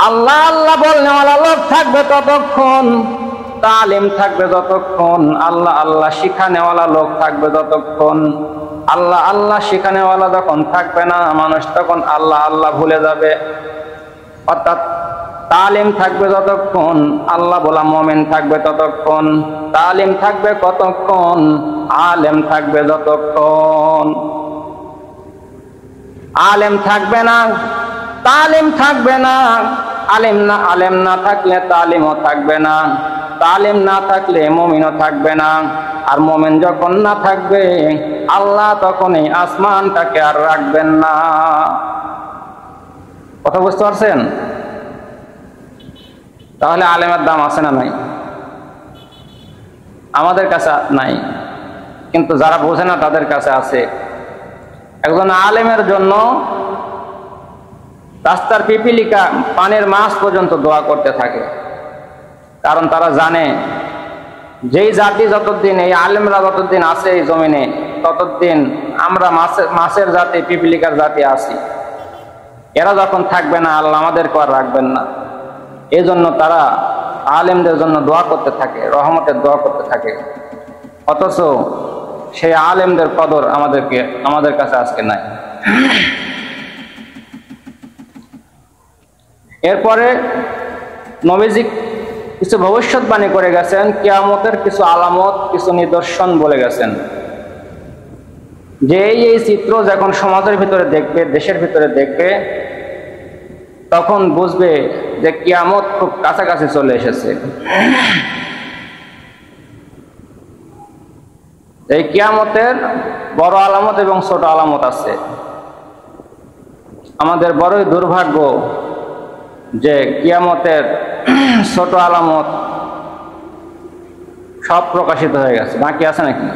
আল্লাহ আল্লাহ বলনেওয়ালা লোক থাকবে ততক্ষণ, তালিম থাকবে যতক্ষণ, আল্লাহ আল্লাহ শিখানেওয়ালা লোক থাকবে যতক্ষণ। আল্লাহ আল্লাহ শিখানেওয়ালা যখন থাকবে না, মানুষ তখন আল্লাহ আল্লাহ ভুলে যাবে। অর্থাৎ তালিম থাকবে যতক্ষণ, আল্লাহ বলা মুমিন থাকবে ততক্ষণ। তালিম থাকবে কতক্ষণ? আলেম থাকবে যতক্ষণ। আলেম থাকবে না, তালিম থাকবে না। আলেম না থাকলে তালিমও থাকবে না, তালিম না থাকলে মুমিনও থাকবে না। আর মুমিন যখন না থাকবে, আল্লাহ তখন এই আসমানটাকে আর রাখবেন না। কথা বুঝতে পারছেন? তাহলে আলেমের দাম আছে না নাই? আমাদের কাছে নাই, কিন্তু যারা বোঝে না তাদের কাছে আছে। একজন আলেমের জন্য রাস্তার পিপিলিকা পানির মাছ পর্যন্ত দোয়া করতে থাকে, কারণ তারা জানে যেই জাতি যতদিন, এই আলেমরা যতদিন আছে এই জমিনে, ততদিন আমরা মাছের জাতি, পিপিলিকার জাতি আছি। এরা যখন থাকবে না, আল্লাহ আমাদেরকে আর রাখবেন না। এই জন্য তারা আলেমদের জন্য দোয়া করতে থাকে, রহমতের দোয়া করতে থাকে। অথচ সেই আলেমদের কদর আমাদের কাছে আজকে নাই। এরপরে নবীজি কিছু ভবিষ্যৎবাণী করে গেছেন, কিয়ামতের কিছু আলামত, কিছু নিদর্শন বলে গেছেন, যে এই চিত্র যখন সমাজের ভিতরে দেখবে, দেশের ভিতরে দেখবে, তখন বুঝবে যে কিয়ামত খুব কাছাকাছি চলে এসেছে। এই কিয়ামতের বড় আলামত এবং ছোট আলামত আছে। আমাদের বড়ই দুর্ভাগ্য যে কিয়ামতের ছোট আলামত সব প্রকাশিত হয়ে গেছে, বাকি আছে নাকি?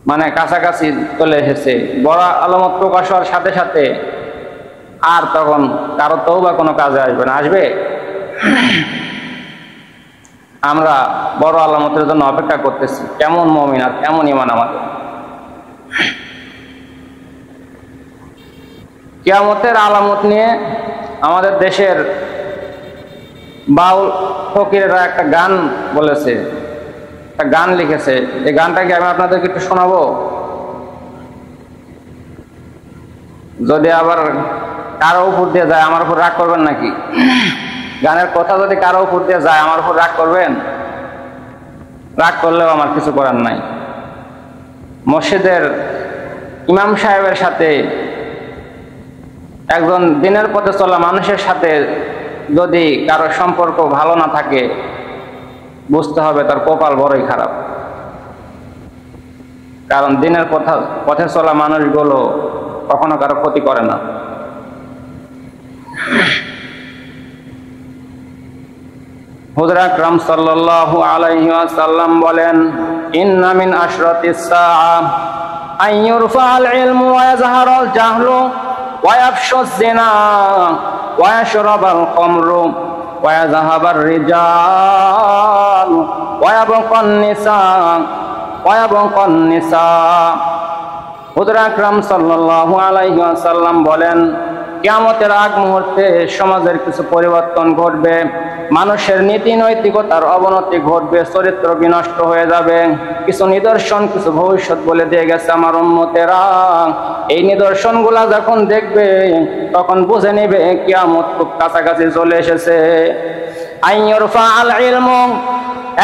মানে কাছাকাছি চলে এসেছে। বড় আলামত প্রকাশ হওয়ার সাথে সাথে আর তখন কারো তওবা কোনো কাজে আসবে না। আসবে? আমরা বড় আলামতের জন্য অপেক্ষা করতেছি। কেমন মুমিন আর কেমন ঈমান আমাদের। কিয়ামতের আলামত নিয়ে আমাদের দেশের বাউল ফকিরেরা একটা গান বলেছে, একটা গান লিখেছে। এই গানটাকে আমি আপনাদেরকে একটু শোনাবো। যদি আবার কারো উপর দিয়ে যায়, আমার উপর রাগ করবেন নাকি? গানের কথা যদি কারো উপর দিয়ে যায়, আমার উপর রাগ করবেন? রাগ করলেও আমার কিছু করার নাই। মসজিদের ইমাম সাহেবের সাথে, একজন দিনের পথে চলা মানুষের সাথে যদি কারো সম্পর্ক ভালো না থাকে, বুঝতে হবে তার কপাল বড়ই খারাপ। কারণ দিনের পথে চলা মানুষগুলো কখনো কারো ক্ষতি করে না। হুজুর আকরাম সাল্লাল্লাহু আলাইহি ওয়াসাল্লাম বলেন, ইন্না মিন আশরাতিস সাআ আন ইউরফাআল ইলমু ওয়া ইয়াযহারাল জাহলু ওয়া ইয়াফশুজ জিনা ওয়া ইয়াশরাবাল খামরু ওয়া ইয়াযহাবার রিজাল ওয়া ইয়াবকান নিসা। হুজুর আকরাম সাল্লাল্লাহু আলাইহি ওয়াসাল্লাম বলেন, কিয়ামতের আগ মুহূর্তে সমাজের কিছু পরিবর্তন ঘটবে, মানুষের নীতি নৈতিকতার অবনতি ঘটবে, চরিত্র বিনষ্ট হয়ে যাবে। কিছু নিদর্শন, কিছু ভবিষ্যৎ বলে দিয়ে গেছে আমার উম্মতেরা। এই নিদর্শনগুলা যখন দেখবে, তখন বুঝে নেবে কিয়ামত খুব কাছাকাছি চলে এসেছে। আইয়ুরফা আল ইলমু,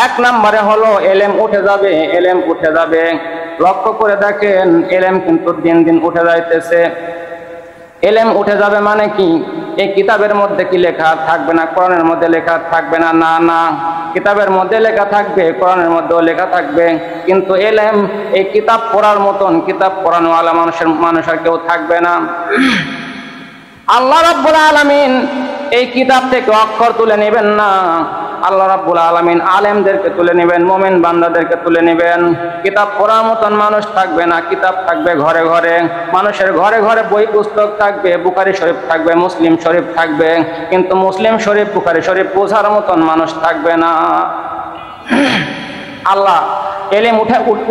এক নম্বরে হলো এলেম উঠে যাবে, এলেম উঠে যাবে। লক্ষ্য করে দেখেন, এলেম কিন্তু দিন দিন উঠে যাইতেছে। এলেম উঠে যাবে মানে কি? এই কিতাবের মধ্যে কি লেখা থাকবে না? কোরআনের মধ্যে লেখা থাকবে না? না না, কিতাবের মধ্যে লেখা থাকবে, কোরআনের মধ্যেও লেখা থাকবে। কিন্তু এলেম, এই কিতাব পড়ার মতন, কিতাব পড়ানোওয়ালা মানুষ আর কেউ থাকবে না। আল্লাহ রাব্বুল আলামিন এই কিতাব থেকে অক্ষর তুলে নেবেন না। আল্লাহ রাব্বুল আলামিন আলেমদেরকে তুলে নেবেন, মুমিন বান্দাদেরকে তুলে নেবেন। কিতাব পড়ার মতন মানুষ থাকবে না। কিতাব থাকবে ঘরে ঘরে, মানুষের ঘরে ঘরে বই পুস্তক থাকবে। বুখারী শরীফ থাকবে, মুসলিম শরীফ থাকবে, কিন্তু মুসলিম শরীফ, বুখারী শরীফ বোঝার মতন মানুষ থাকবে না। আল্লাহ, এলেম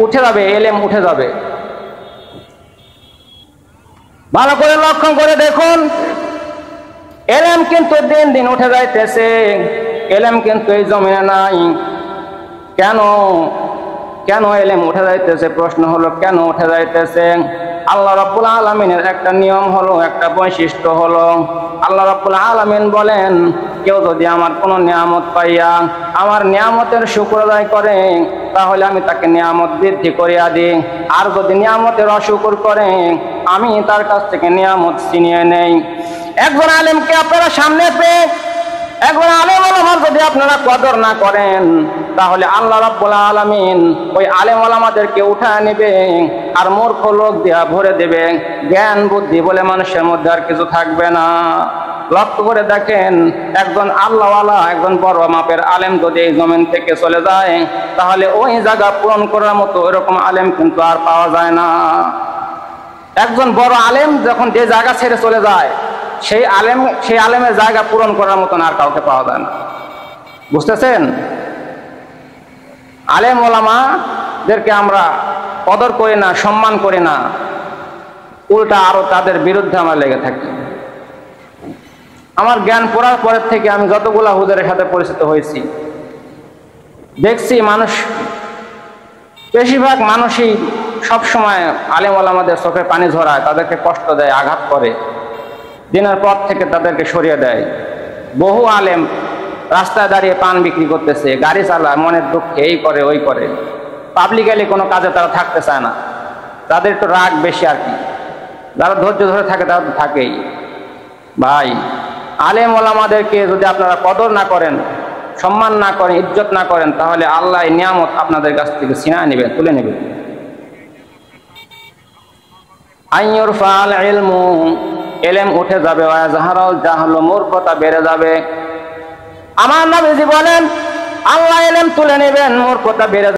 উঠে যাবে, এলেম উঠে যাবে। ভালো করে লক্ষ্য করে দেখুন, এলেম কিন্তু দিন দিন উঠে যাইতেছে, এলেম কিন্তু এই জমিনে নাই। কেন কেন এলেম উঠে যাইতেছে? প্রশ্ন হলো কেন উঠে যাইতেছে? আল্লাহ রাব্বুল আলামিনের একটা নিয়ম হলো, একটা বৈশিষ্ট্য হলো, আল্লাহ রাব্বুল আলামিন বলেন, কেউ যদি আমার কোনো নিয়ামত পাইয়া আমার নিয়ামতের শুকর আদায় করে, তাহলে আমি তাকে নিয়ামত বৃদ্ধি করিয়া দিই। আর যদি নিয়ামতের অশুকর করে, আমি তার কাছ থেকে নিয়ামত ছিনিয়ে নেই। একজন আলেমকে আপনারা সামনে পেয়ে একজন আলেম ওলামার যদি আপনারা কদর না করেন, তাহলে আল্লাহ রাব্বুল আলামিন ওই আলেম ওলামাদেরকে উঠায় নেবে আর মূর্খ লোক দিয়া ভরে দেবে। জ্ঞান বুদ্ধি বলে মানুষের মধ্যে আর কিছু থাকবে না। লক্ষ্য করে দেখেন, একজন আল্লাহওয়ালা, একজন বড় মাপের আলেম যদি এই জমিন থেকে চলে যায়, তাহলে ওই জায়গা পূরণ করার মতো এরকম আলেম কিন্তু আর পাওয়া যায় না। একজন বড় আলেম যখন যে জায়গা ছেড়ে চলে যায়, সেই আলেমের জায়গা পূরণ করার মতন আর কাউকে পাওয়া যায় না। বুঝতেছেন? আলেম ওলামাদেরকে আমরা কদর করি না, সম্মান করি না, উল্টা আরো তাদের বিরুদ্ধে আমরা লেগে থাকি। আমার জ্ঞান পড়ার পরের থেকে আমি যতগুলা হুজুরের সাথে পরিচিত হয়েছি, দেখছি মানুষ, বেশিরভাগ মানুষই সবসময় আলেম ওলামাদের চোখে পানি ঝরায়, তাদেরকে কষ্ট দেয়, আঘাত করে, দিনের পর থেকে তাদেরকে সরিয়ে দেয়। বহু আলেম রাস্তায় দাঁড়িয়ে পান বিক্রি করতেছে, গাড়ি চালায়, মনের দুঃখে এই করে ওই করে, পাবলিকালি কোনো কাজে তারা থাকতে চায় না। তাদের একটু রাগ বেশি আর কি। যারা ধৈর্য ধরে থাকে তারা তো থাকেই। ভাই, আলেম ওলামাদেরকে যদি আপনারা কদর না করেন, সম্মান না করেন, ইজ্জত না করেন, তাহলে আল্লাহ নিয়ামত আপনাদের কাছ থেকে ছিনিয়ে নেবেন, তুলে নেবেন। আইয়ুর ফাল ইলমু, এলেম উঠে যাবে, ওয়াজহারাল জাহলু, মূর্খতা বেড়ে যাবে। আমার নবীজি বলেন, আল্লাহ এলেম তুলে নেবেন, মূর্খতা বেড়ে যাবে।